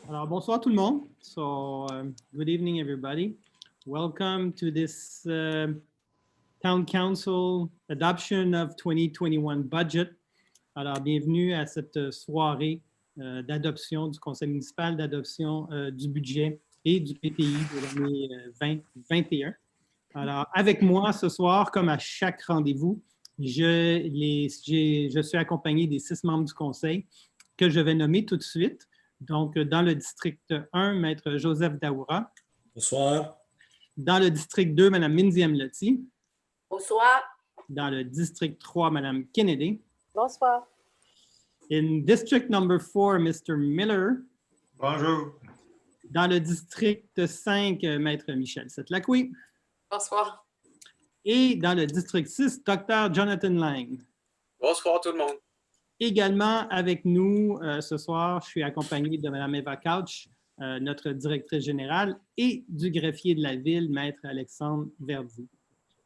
Alors, bonsoir tout le monde. Good evening, everybody. Welcome to this Town Council Adoption of 2021 Budget. Alors, bienvenue à cette soirée d'adoption du Conseil municipal, d'adoption du budget et du PPI de l'année 2021. Alors, avec moi ce soir, comme à chaque rendez-vous, je suis accompagné des 6 membres du Conseil que je vais nommer tout de suite. Donc, dans le district 1, Maître Joseph Daoura. Bonsoir. Dans le district 2, Mme Mindy Amlati. Bonsoir. Dans le district 3, Mme Kennedy. Bonsoir. In district number 4, Mr. Miller. Bonjour. Dans le district 5, Maître Michel Setlacqui. Bonsoir. Et dans le district 6, Dr. Jonathan Lang. Bonsoir tout le monde. Également avec nous ce soir, je suis accompagné de Mme Eva Couch, notre directrice générale, et du greffier de la ville, Maître Alexandre Verdi.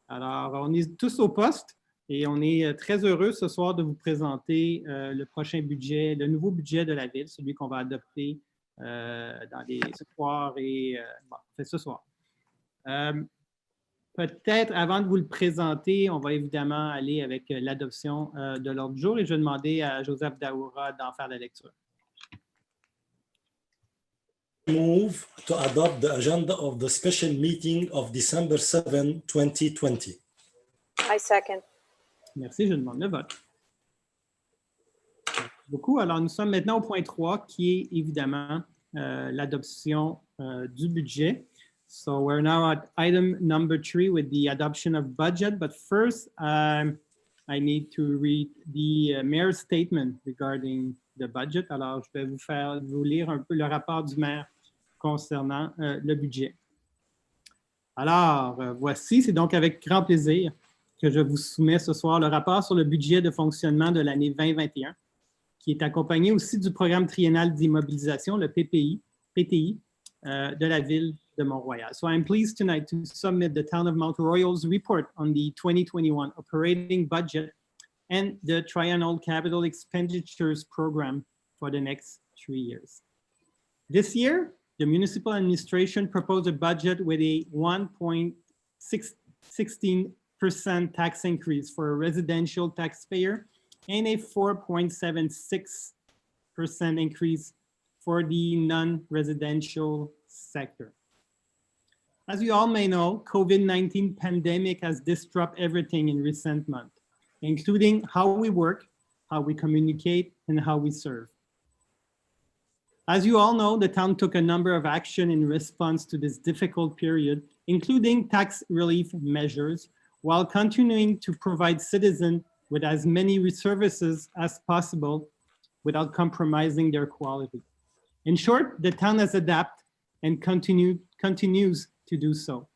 Alors, on est tous au poste et on est très heureux ce soir de vous présenter le prochain budget, le nouveau budget de la ville, celui qu'on va adopter dans les soirs et ce soir. Peut-être, avant de vous le présenter, on va évidemment aller avec l'adoption de l'ordre du jour et je vais demander à Joseph Daoura d'en faire la lecture. Move to adopt the agenda of the special meeting of December 7, 2020. I second. Merci, je demande le vote. Merci beaucoup. Alors, nous sommes maintenant au point 3 qui est évidemment l'adoption du budget. So we're now at item number 3 with the adoption of budget. But first, I need to read the mayor's statement regarding the budget. Alors, je vais vous lire un peu le rapport du maire concernant le budget. Alors, voici, c'est donc avec grand plaisir que je vous soumets ce soir le rapport sur le budget de fonctionnement de l'année 2021, qui est accompagné aussi du programme triennal d'immobilisation, le PTI, de la ville de Mont-Royal. So I'm pleased tonight to submit the Town of Mount Royal's report on the 2021 operating budget and the Triennial Capital Expenditures Program for the next 3 years. This year, the municipal administration proposed a budget with a 1.16% tax increase for a residential taxpayer and a 4.76% increase for the non-residential sector. As you all may know, COVID-19 pandemic has disrupted everything in recent months, including how we work, how we communicate, and how we serve. As you all know, the town took a number of action in response to this difficult period, including tax relief measures, while continuing to provide citizens with as many services as possible without compromising their quality. In short, the town has adapted and continues to do so.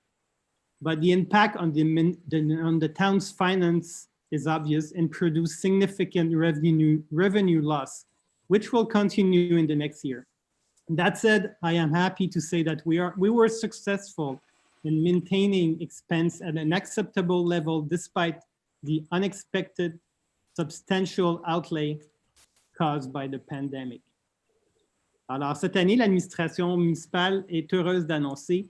But the impact on the town's finance is obvious and produce significant revenue loss, which will continue in the next year. That said, I am happy to say that we were successful in maintaining expense at an acceptable level despite the unexpected substantial outlay caused by the pandemic. Alors, cette année, l'administration municipale est heureuse d'annoncer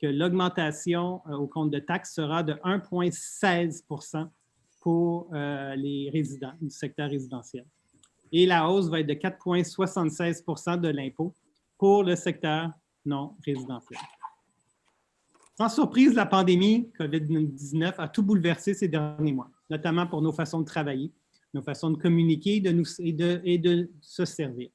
que l'augmentation au compte de taxes sera de 1,16% pour les résidents du secteur résidentiel. Et la hausse va être de 4,76% de l'impôt pour le secteur non résidentiel. Sans surprise, la pandémie COVID-19 a tout bouleversé ces derniers mois, notamment pour nos façons de travailler, nos façons de communiquer et de se servir.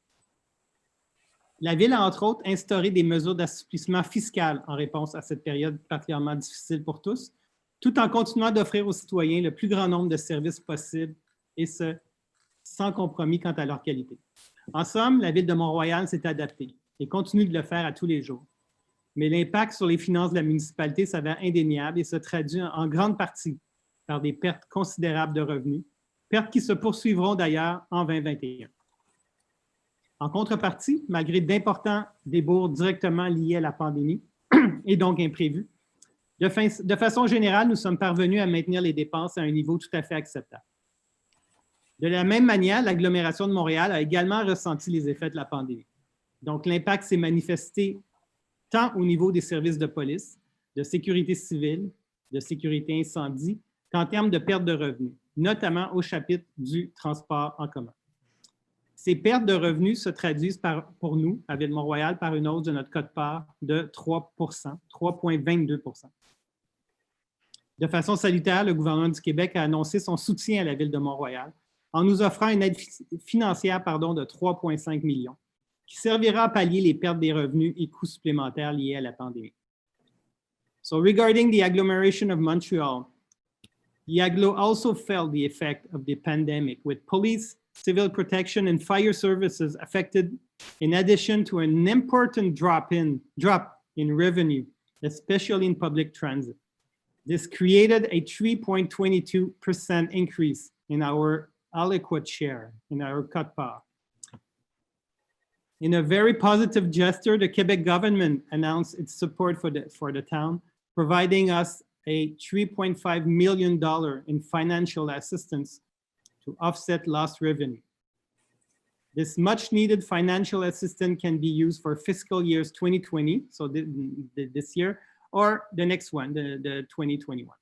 La Ville a, entre autres, instauré des mesures d'assouplissement fiscal en réponse à cette période particulièrement difficile pour tous, tout en continuant d'offrir aux citoyens le plus grand nombre de services possibles, et ce, sans compromis quant à leur qualité. En somme, la Ville de Mont-Royal s'est adaptée et continue de le faire à tous les jours. Mais l'impact sur les finances de la municipalité s'avère indéniable et se traduit en grande partie par des pertes considérables de revenus, pertes qui se poursuivront d'ailleurs en 2021. En contrepartie, malgré d'importants débours directement liés à la pandémie et donc imprévus, de façon générale, nous sommes parvenus à maintenir les dépenses à un niveau tout à fait acceptable. De la même manière, l'agglomération de Montréal a également ressenti les effets de la pandémie. Donc, l'impact s'est manifesté tant au niveau des services de police, de sécurité civile, de sécurité incendie, qu'en termes de perte de revenus, notamment au chapitre du transport en commun. Ces pertes de revenus se traduisent pour nous, à Ville-Mont-Royal, par une hausse de notre quote-part de 3 3,22 %. De façon salutaire, le gouvernement du Québec a annoncé son soutien à la Ville de Mont-Royal en nous offrant une aide financière de 3,5 millions, qui servira à pallier les pertes des revenus et coûts supplémentaires liés à la pandémie. So regarding the agglomeration of Montreal, the Aglo also felt the effect of the pandemic, with police, civil protection, and fire services affected, in addition to an important drop in revenue, especially in public transit. This created a 3.22% increase in our aliquot share, in our quote-part. In a very positive gesture, the Quebec government announced its support for the town, providing us a $3.5 million in financial assistance to offset lost revenue. This much-needed financial assistance can be used for fiscal years 2020, so this year, or the next one, the 2021.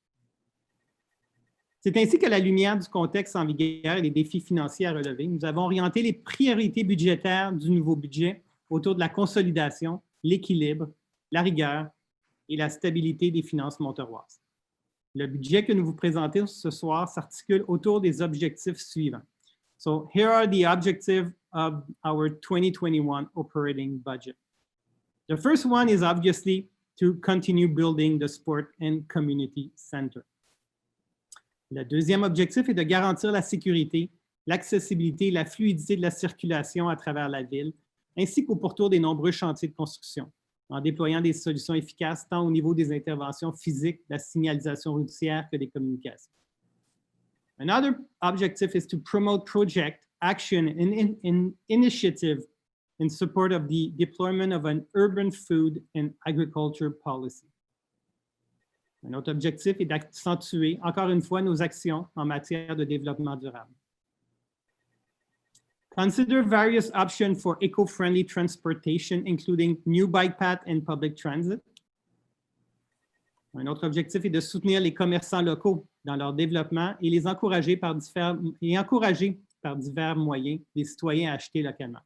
C'est ainsi qu'à la lumière du contexte en vigueur et des défis financiers à relever, nous avons orienté les priorités budgétaires du nouveau budget autour de la consolidation, l'équilibre, la rigueur et la stabilité des finances monteroises. Le budget que nous vous présentons ce soir s'articule autour des objectifs suivants. So here are the objectives of our 2021 operating budget. The first one is obviously to continue building the sport and community center. Le deuxième objectif est de garantir la sécurité, l'accessibilité et la fluidité de la circulation à travers la ville, ainsi qu'au pourtour des nombreux chantiers de construction, en déployant des solutions efficaces tant au niveau des interventions physiques, de la signalisation routière que des communications. Another objective is to promote project, action, and initiative in support of the deployment of an urban food and agriculture policy. Un autre objectif est d'accentuer, encore une fois, nos actions en matière de développement durable. Consider various options for eco-friendly transportation, including new bike paths and public transit. Un autre objectif est de soutenir les commerçants locaux dans leur développement et les encourager par divers moyens les citoyens à acheter localement.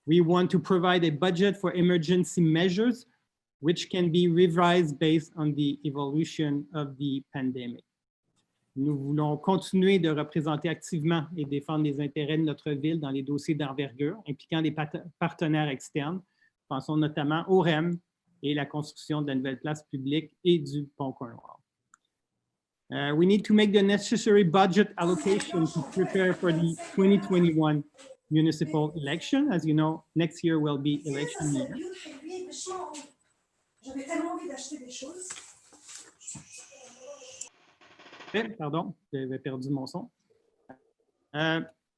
We want to provide a budget for emergency measures, which can be revised based on the evolution of the pandemic. Nous voulons continuer de représenter activement et défendre les intérêts de notre ville dans les dossiers d'envergure impliquant des partenaires externes. Pensons notamment au REM et la construction de la nouvelle place publique et du pont Cornwall. We need to make the necessary budget allocation to prepare for the 2021 municipal election. As you know, next year will be election year. J'avais tellement envie d'acheter des choses. Pardon, j'avais perdu mon son.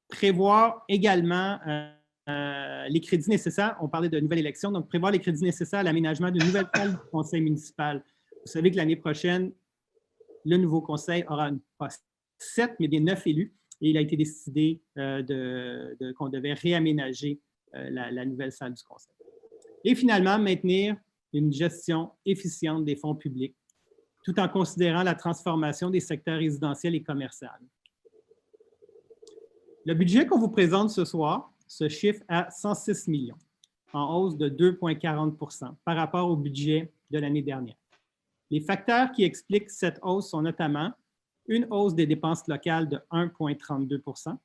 Prévoir également les crédits nécessaires. On parlait de nouvelle élection, donc prévoir les crédits nécessaires à l'aménagement d'une nouvelle salle du conseil municipal. Vous savez que l'année prochaine, le nouveau conseil aura pas 7, mais bien 9 élus. Et il a été décidé qu'on devait réaménager la nouvelle salle du conseil. Et finalement, maintenir une gestion efficiente des fonds publics, tout en considérant la transformation des secteurs résidentiels et commerciaux. Le budget qu'on vous présente ce soir se chiffre à 106 millions, en hausse de 2,40 % par rapport au budget de l'année dernière. Les facteurs qui expliquent cette hausse sont notamment une hausse des dépenses locales de 1,32 %.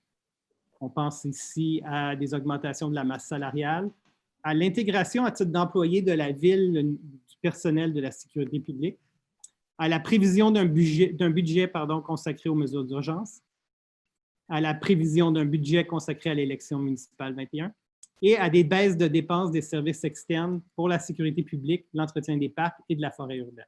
On pense ici à des augmentations de la masse salariale, à l'intégration à titre d'employé de la ville du personnel de la sécurité publique, à la prévision d'un budget consacré aux mesures d'urgence, à la prévision d'un budget consacré à l'élection municipale 21 et à des baisses de dépenses des services externes pour la sécurité publique, l'entretien des parcs et de la forêt urbaine.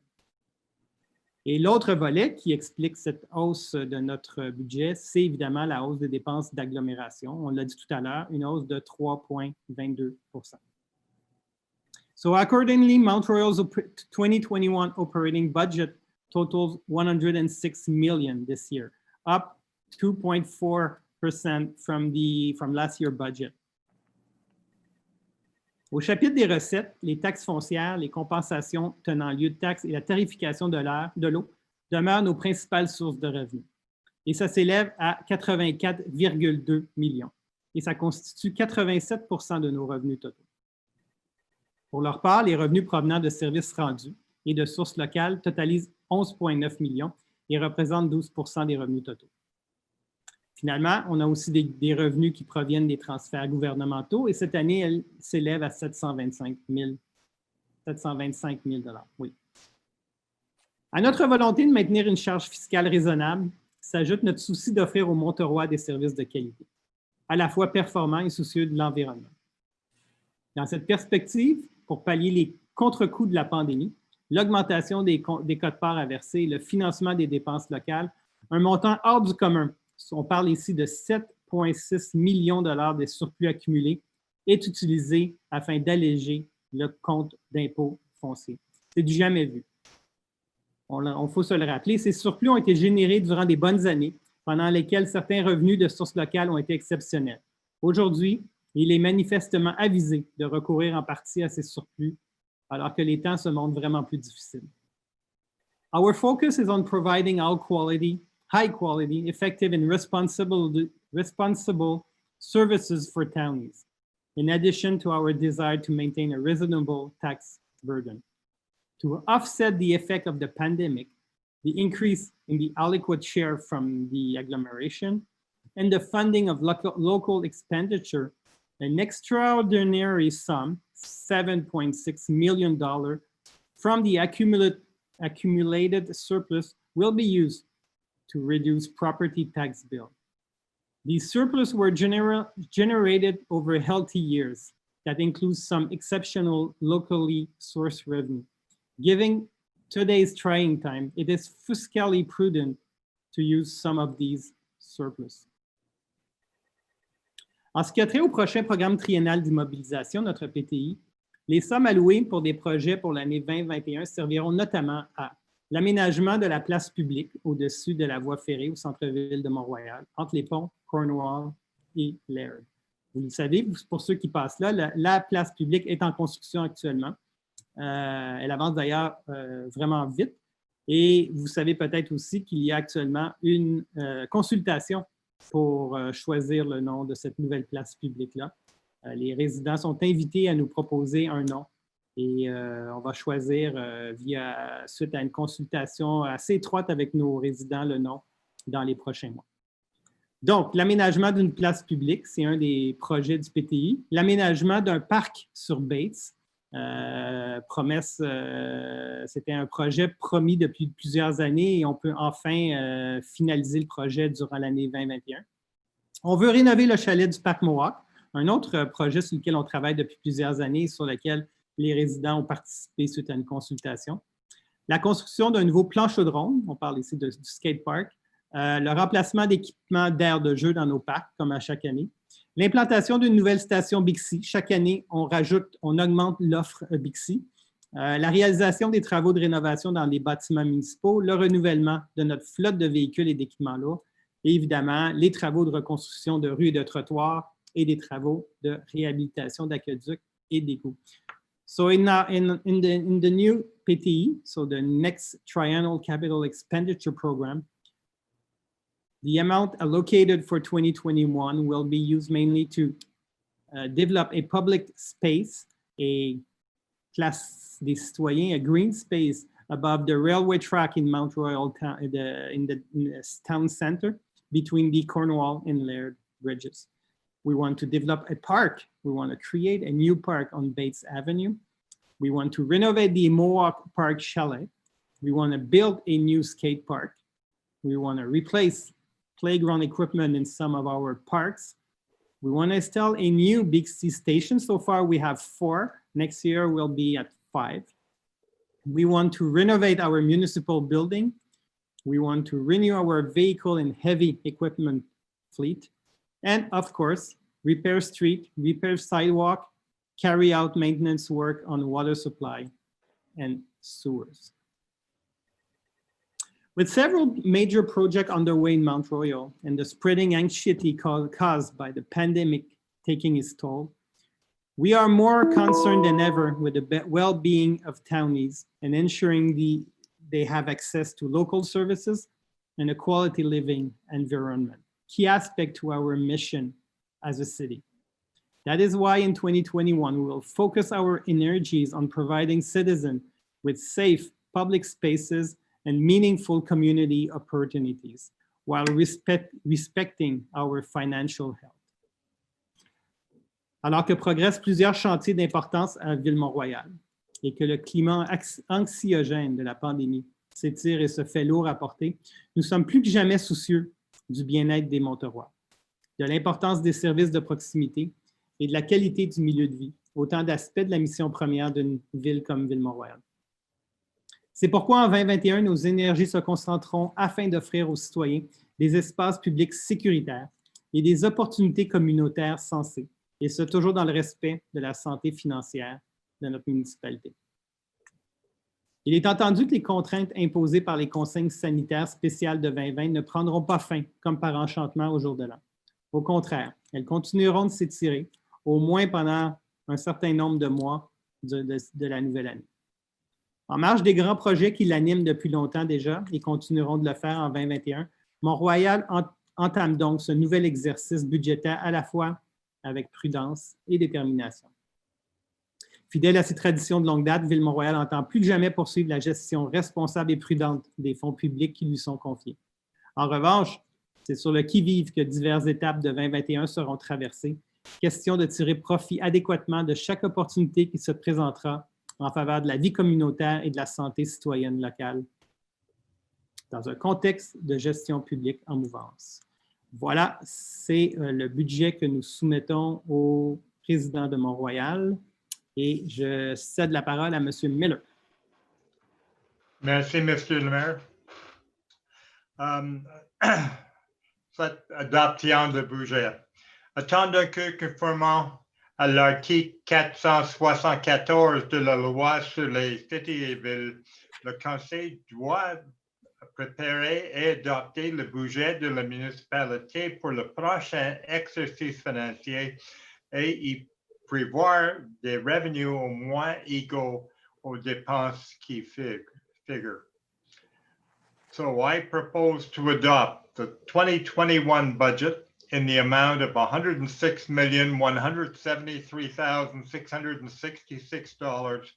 Et l'autre volet qui explique cette hausse de notre budget, c'est évidemment la hausse des dépenses d'agglomération. On l'a dit tout à l'heure, une hausse de 3,22 %. So accordingly, Mount Royal's 2021 operating budget totals $106 million this year, up 2.4% from last year's budget. Au chapitre des recettes, les taxes foncières, les compensations tenant lieu de taxes et la tarification de l'eau demeurent nos principales sources de revenus. Et ça s'élève à 84,2 millions. Et ça constitue 87 % de nos revenus totaux. Pour leur part, les revenus provenant de services rendus et de sources locales totalisent 11,9 millions et représentent 12 % des revenus totaux. Finalement, on a aussi des revenus qui proviennent des transferts gouvernementaux et cette année, elle s'élève à 725 000 $. Oui. À notre volonté de maintenir une charge fiscale raisonnable s'ajoute notre souci d'offrir aux Monterois des services de qualité, à la fois performants et soucieux de l'environnement. Dans cette perspective, pour pallier les contre-coups de la pandémie, l'augmentation des quotes-parts à verser, le financement des dépenses locales, un montant hors du commun, on parle ici de 7,6 millions $ de surplus accumulés, est utilisé afin d'alléger le compte d'impôt foncier. C'est du jamais vu. Il faut se le rappeler, ces surplus ont été générés durant des bonnes années, pendant lesquelles certains revenus de sources locales ont été exceptionnels. Aujourd'hui, il est manifestement avisé de recourir en partie à ces surplus, alors que les temps se montrent vraiment plus difficiles. Our focus is on providing high quality, effective and responsible services for townies, in addition to our desire to maintain a reasonable tax burden. To offset the effect of the pandemic, the increase in the aliquot share from the agglomeration, and the funding of local expenditure, an extraordinary sum, $7.6 million, from the accumulated surplus will be used to reduce property tax bill. These surplus were generated over healthy years that includes some exceptional locally sourced revenue. Given today's trying time, it is fiscally prudent to use some of these surplus. En ce qui a trait au prochain programme triennal d'immobilisation, notre PTI, les sommes allouées pour des projets pour l'année 2021 serviront notamment à l'aménagement de la place publique au-dessus de la voie ferrée au centre-ville de Mont-Royal, entre les ponts Cornwall et Laird. Vous le savez, pour ceux qui passent là, la place publique est en construction actuellement. Elle avance d'ailleurs vraiment vite. Et vous savez peut-être aussi qu'il y a actuellement une consultation pour choisir le nom de cette nouvelle place publique-là. Les résidents sont invités à nous proposer un nom et on va choisir suite à une consultation assez étroite avec nos résidents le nom dans les prochains mois. Donc, l'aménagement d'une place publique, c'est un des projets du PTI. L'aménagement d'un parc sur Bates, c'était un projet promis depuis plusieurs années et on peut enfin finaliser le projet durant l'année 2021. On veut rénover le chalet du parc Mohawk, un autre projet sur lequel on travaille depuis plusieurs années et sur lequel les résidents ont participé suite à une consultation. La construction d'un nouveau plan chaudron, on parle ici du skatepark, le remplacement d'équipements d'aires de jeu dans nos parcs, comme à chaque année. L'implantation d'une nouvelle station Bixi. Chaque année, on augmente l'offre Bixi. La réalisation des travaux de rénovation dans les bâtiments municipaux, le renouvellement de notre flotte de véhicules et d'équipements lourds, et évidemment, les travaux de reconstruction de rues et de trottoirs et des travaux de réhabilitation d'aqueducs et d'égouts. So in the new PTE, so the next Triennial Capital Expenditure Program, the amount allocated for 2021 will be used mainly to develop a public space, a place des citoyens, a green space above the railway track in Mount Royal in the town center between the Cornwall and Laird bridges. We want to develop a park. We want to create a new park on Bates Avenue. We want to renovate the Mohawk Park Chalet. We want to build a new skate park. We want to replace playground equipment in some of our parks. We want to install a new Bixi station. So far, we have 4. Next year, we'll be at 5. We want to renovate our municipal building. We want to renew our vehicle and heavy equipment fleet. And of course, repair street, repair sidewalk, carry out maintenance work on water supply and sewers. With several major projects underway in Mount Royal and the spreading anxiety caused by the pandemic taking its toll, We are more concerned than ever with the well-being of townies and ensuring they have access to local services and a quality living environment, key aspect to our mission as a city. That is why in 2021, we will focus our energies on providing citizens with safe public spaces and meaningful community opportunities while respecting our financial health. Alors que progressent plusieurs chantiers d'importance à Ville-Mont-Royal et que le climat anxiogène de la pandémie s'étire et se fait lourd à porter, nous sommes plus que jamais soucieux du bien-être des Monterois, de l'importance des services de proximité et de la qualité du milieu de vie, autant d'aspects de la mission première d'une ville comme Ville-Mont-Royal. C'est pourquoi en 2021, nos énergies se concentreront afin d'offrir aux citoyens des espaces publics sécuritaires et des opportunités communautaires sensées, et ce toujours dans le respect de la santé financière de notre municipalité. Il est entendu que les contraintes imposées par les consignes sanitaires spéciales de 2020 ne prendront pas fin comme par enchantement au jour de l'an. Au contraire, elles continueront de s'étirer, au moins pendant un certain nombre de mois de la nouvelle année. En marge des grands projets qui l'animent depuis longtemps déjà et continueront de le faire en 2021, Mont-Royal entame donc ce nouvel exercice budgétaire à la fois avec prudence et détermination. Fidèle à ses traditions de longue date, Ville-Mont-Royal entend plus que jamais poursuivre la gestion responsable et prudente des fonds publics qui lui sont confiés. En revanche, c'est sur le qui-vive que diverses étapes de 2021 seront traversées. Question de tirer profit adéquatement de chaque opportunité qui se présentera en faveur de la vie communautaire et de la santé citoyenne locale dans un contexte de gestion publique en mouvance. Voilà, c'est le budget que nous soumettons au président de Mont-Royal et je cède la parole à M. Miller. Merci, Monsieur le maire. Cette adoption de budget. Attendant que, conformément à l'article 474 de la loi sur les cités et villes, le Conseil doit préparer et adopter le budget de la municipalité pour le prochain exercice financier et y prévoir des revenus au moins égaux aux dépenses qui figurent. So I propose to adopt the 2021 budget in the amount of $106,173,666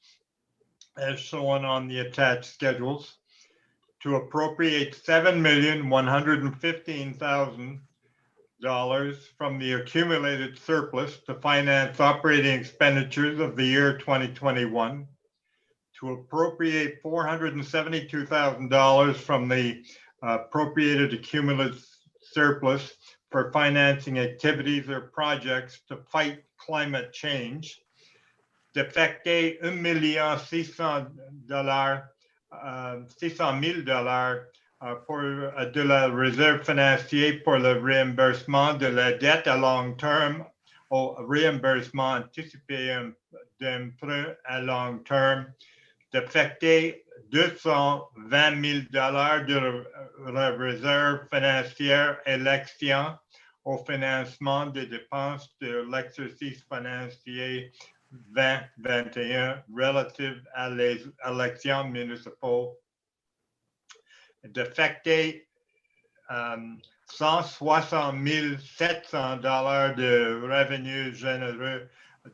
as shown on the attached schedules, to appropriate $7,115,000 from the accumulated surplus to finance operating expenditures of the year 2021, to appropriate $472,000 from the appropriated accumulated surplus for financing activities or projects to fight climate change, d'affecter $1,600,000 pour de la réserve financière pour le remboursement de la dette à long terme au remboursement anticipé d'emprunt à long terme, d'affecter $220,000 de la réserve financière élection au financement des dépenses de l'exercice financier 2021 relative à les élections municipales, d'affecter $160,700 de revenus généreux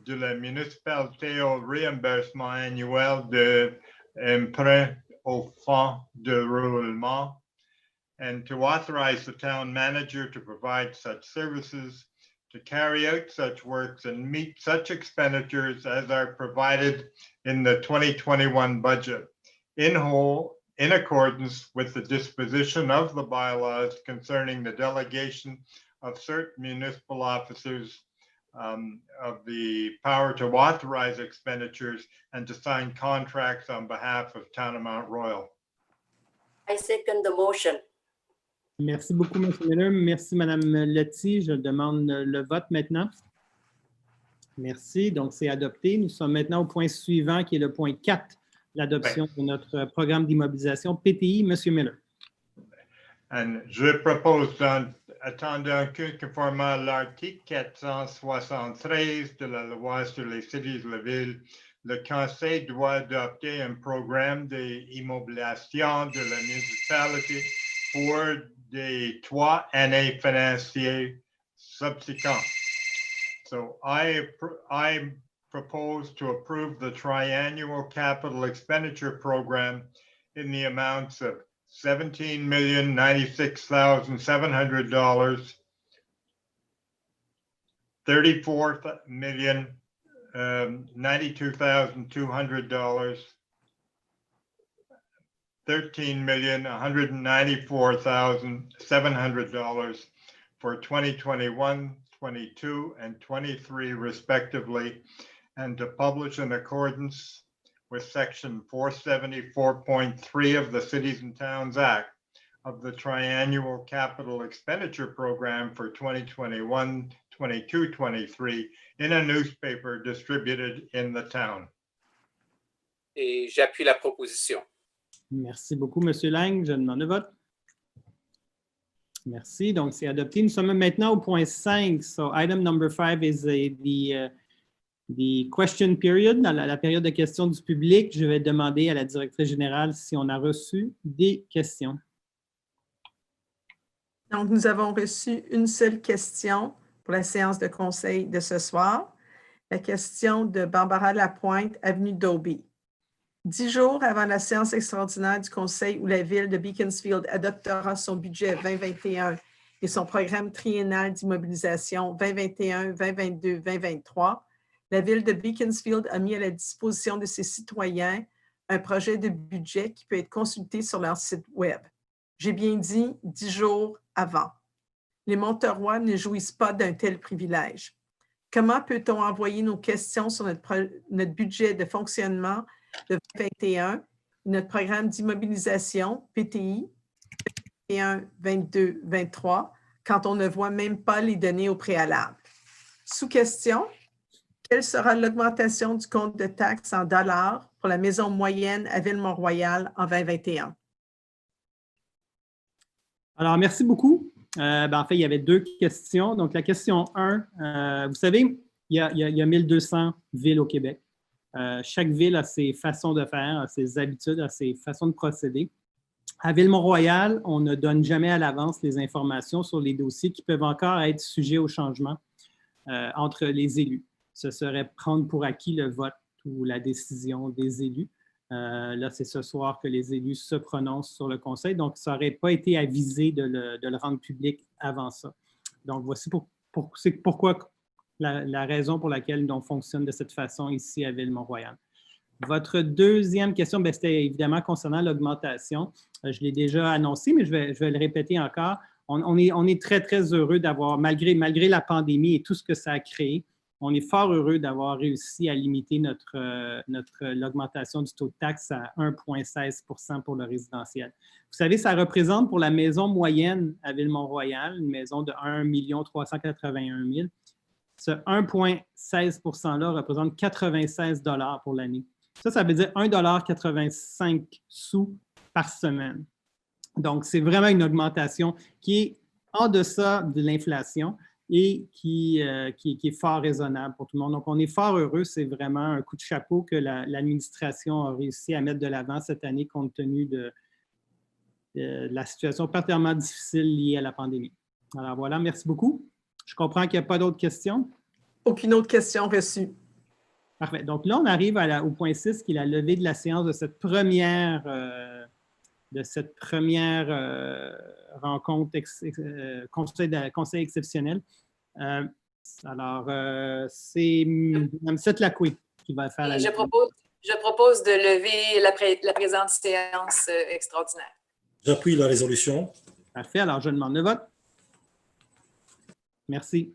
de la municipalité au remboursement annuel de emprunt au fonds de roulement, and to authorize the town manager to provide such services, to carry out such works and meet such expenditures as are provided in the 2021 budget, in whole, in accordance with the disposition of the bylaws concerning the delegation of certain municipal officers of the power to authorize expenditures and to sign contracts on behalf of Town of Mount Royal. I second the motion. Merci beaucoup, M. Miller. Merci, Mme Letty. Je demande le vote maintenant. Merci. Donc, c'est adopté. Nous sommes maintenant au point suivant, qui est le point 4, l'adoption de notre programme d'immobilisation PTI. M. Miller. And je propose attendant que, conformément à l'article 473 de la loi sur les cités et les villes, le Conseil doit adopter un programme d'immobilisation de la municipalité pour des 3 années financières subsequentes. So I propose to approve the triannual capital expenditure program in the amounts of $17,096,700, $34,092,200, $13,194,700 for 2021, 22, and 23 respectively, and to publish in accordance with section 474.3 of the Cities and Towns Act of the Triannual Capital Expenditure Program for 2021, 22, 23 in a newspaper distributed in the town. Et j'appuie la proposition. Merci beaucoup, M. Lang. Je demande le vote. Merci. Donc, c'est adopté. Nous sommes maintenant au point 5. So, item number 5 is the question period. Dans la période de questions du public, je vais demander à la directrice générale si on a reçu des questions. Donc, nous avons reçu une seule question pour la séance de conseil de ce soir. La question de Barbara Lapointe, avenue d'Aubé. 10 jours avant la séance extraordinaire du conseil où la ville de Beaconsfield adoptera son budget 2021 et son programme triennal d'immobilisation 2021, 2022, 2023, la ville de Beaconsfield a mis à la disposition de ses citoyens un projet de budget qui peut être consulté sur leur site Web. J'ai bien dit 10 jours avant. Les Monterois ne jouissent pas d'un tel privilège. Comment peut-on envoyer nos questions sur notre budget de fonctionnement de 2021, notre programme d'immobilisation, PTI, 2021, 22, 23, quand on ne voit même pas les données au préalable? Sous question, quelle sera l'augmentation du compte de taxes en dollars pour la maison moyenne à Ville-Mont-Royal en 2021? Alors, merci beaucoup. En fait, il y avait 2 questions. Donc, la question 1, vous savez, il y a 1200 villes au Québec. Chaque ville a ses façons de faire, a ses habitudes, a ses façons de procéder. À Ville-Mont-Royal, on ne donne jamais à l'avance les informations sur les dossiers qui peuvent encore être sujets au changement entre les élus. Ce serait prendre pour acquis le vote ou la décision des élus. Là, c'est ce soir que les élus se prononcent sur le conseil, donc ça n'aurait pas été avisé de le rendre public avant ça. Donc, voici pourquoi la raison pour laquelle on fonctionne de cette façon ici à Ville-Mont-Royal. Votre deuxième question, c'était évidemment concernant l'augmentation. Je l'ai déjà annoncé, mais je vais le répéter encore. On est très, très heureux d'avoir, malgré la pandémie et tout ce que ça a créé, on est fort heureux d'avoir réussi à limiter l'augmentation du taux de taxe à 1,16 % pour le résidentiel. Vous savez, ça représente pour la maison moyenne à Ville-Mont-Royal, une maison de 1 381 000, ce 1,16 % là représente 96 $ pour l'année. Ça veut dire 1,85 $ par semaine. Donc, c'est vraiment une augmentation qui est en deçà de l'inflation et qui est fort raisonnable pour tout le monde. Donc, on est fort heureux. C'est vraiment un coup de chapeau que l'administration a réussi à mettre de l'avant cette année compte tenu de la situation particulièrement difficile liée à la pandémie. Alors voilà, merci beaucoup. Je comprends qu'il n'y a pas d'autres questions. Aucune autre question reçue. Parfait. Donc là, on arrive au point 6, qui est la levée de la séance de cette première rencontre conseil exceptionnel. Alors, c'est Mme Setlakwe qui va faire la levée. Je propose de lever la présente séance extraordinaire. J'appuie la résolution. Parfait. Alors, je demande le vote. Merci.